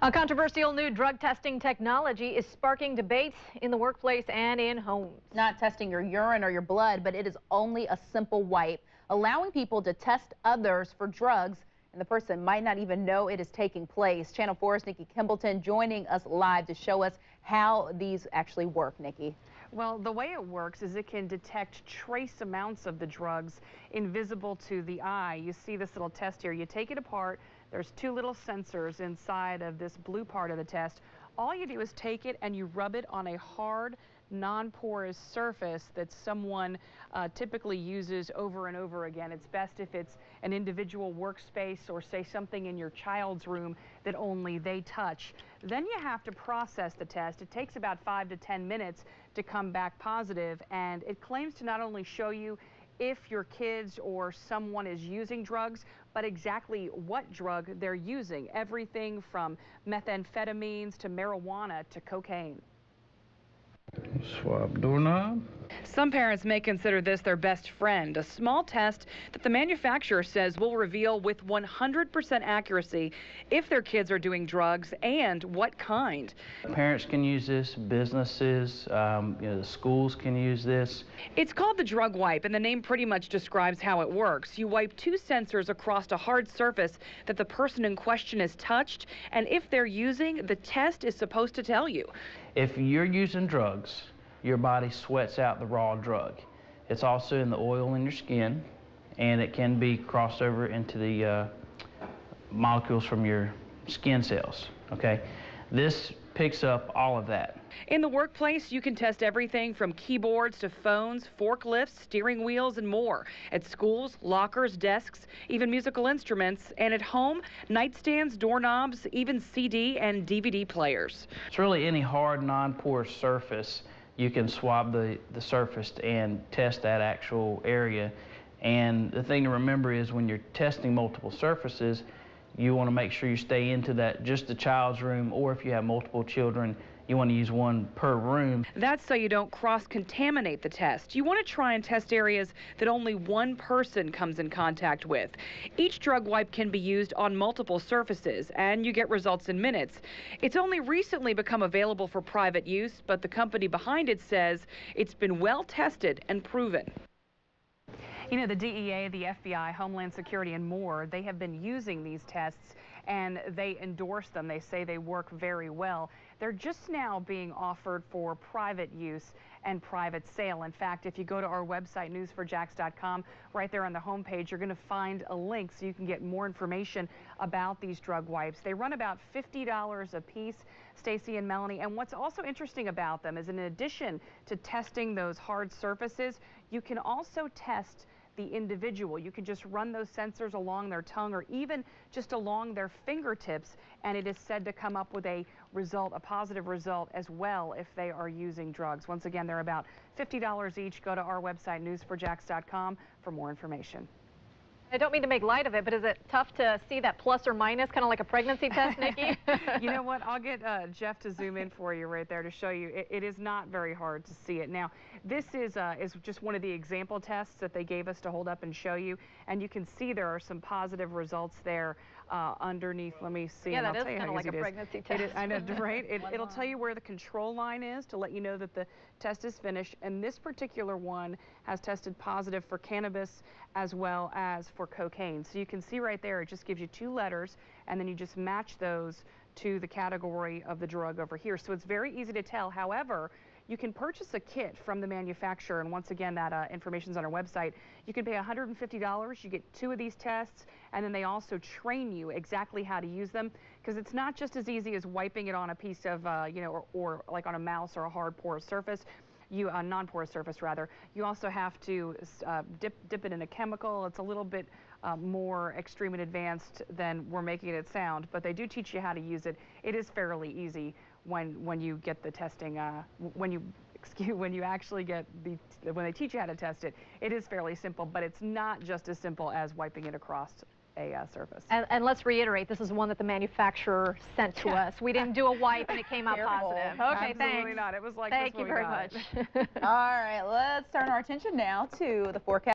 A controversial new drug testing technology is sparking debates in the workplace and in homes. Not testing your urine or your blood, but it is only a simple wipe, allowing people to test others for drugs, and the person might not even know it is taking place. Channel 4's Nikki Kimbleton joining us live to show us how these actually work. Nikki. Well, the way it works is it can detect trace amounts of the drugs invisible to the eye. You see this little test here. You take it apart. There's two little sensors inside of this blue part of the test. All you do is take it and you rub it on a hard, non-porous surface that someone typically uses over and over again. It's best if it's an individual workspace or say something in your child's room that only they touch. Then you have to process the test. It takes about 5 to 10 minutes to come back positive, and it claims to not only show you if your kids or someone is using drugs, but exactly what drug they're using. Everything from methamphetamines to marijuana to cocaine. Swab doorknob. Some parents may consider this their best friend, a small test that the manufacturer says will reveal with 100% accuracy if their kids are doing drugs and what kind. Parents can use this, businesses, the schools can use this. It's called the DrugWipe, and the name pretty much describes how it works. You wipe two sensors across a hard surface that the person in question has touched, and if they're using, the test is supposed to tell you. If you're using drugs, your body sweats out the raw drug. It's also in the oil in your skin, and it can be crossed over into the molecules from your skin cells, okay? This picks up all of that. In the workplace, you can test everything from keyboards to phones, forklifts, steering wheels, and more. At schools, lockers, desks, even musical instruments. And at home, nightstands, doorknobs, even CD and DVD players. It's really any hard, non-porous surface. You can swab the surface and test that actual area. And the thing to remember is when you're testing multiple surfaces, you want to make sure you stay into that, just the child's room, or if you have multiple children, you want to use one per room. That's so you don't cross-contaminate the test. You want to try and test areas that only one person comes in contact with. Each drug wipe can be used on multiple surfaces, and you get results in minutes. It's only recently become available for private use, but the company behind it says it's been well tested and proven. You know, the DEA, the FBI, Homeland Security, and more, they have been using these tests, and they endorse them. They say they work very well. They're just now being offered for private use and private sale. In fact, if you go to our website, news4jax.com, right there on the homepage, you're going to find a link so you can get more information about these drug wipes. They run about $50 a piece, Stacy and Melanie. And what's also interesting about them is in addition to testing those hard surfaces, you can also test the individual. You can just run those sensors along their tongue or even just along their fingertips, and it is said to come up with a result, a positive result as well if they are using drugs. Once again, they're about $50 each. Go to our website, news4jax.com, for more information. I don't mean to make light of it, but is it tough to see that plus or minus, kind of like a pregnancy test, Nikki? You know what? I'll get Jeff to zoom in for you right there to show you. It is not very hard to see it. Now, this is just one of the example tests that they gave us to hold up and show you, and you can see there are some positive results there underneath. Let me see. Yeah, that is kind of like a pregnancy test. I know, right? It'll tell you where the control line is to let you know that the test is finished, and this particular one has tested positive for cannabis as well as for cocaine. So you can see right there, it just gives you two letters, and then you just match those to the category of the drug over here. So it's very easy to tell. However, you can purchase a kit from the manufacturer, and once again, that information's on our website. You can pay $150. You get two of these tests, and then they also train you exactly how to use them, because it's not just as easy as wiping it on a piece of, or like on a mouse or a hard porous surface. Non-porous surface rather. You also have to dip it in a chemical. It's a little bit more extreme and advanced than we're making it sound, but they do teach you how to use it. It is fairly easy when you get the testing. When you actually get when they teach you how to test it, it is fairly simple, but it's not just as simple as wiping it across a surface. And let's reiterate, this is one that the manufacturer sent to us. We didn't do a wipe and it came out positive. Okay, Absolutely thanks. not. It was like Thank you very much. All right, let's turn our attention now to the forecast.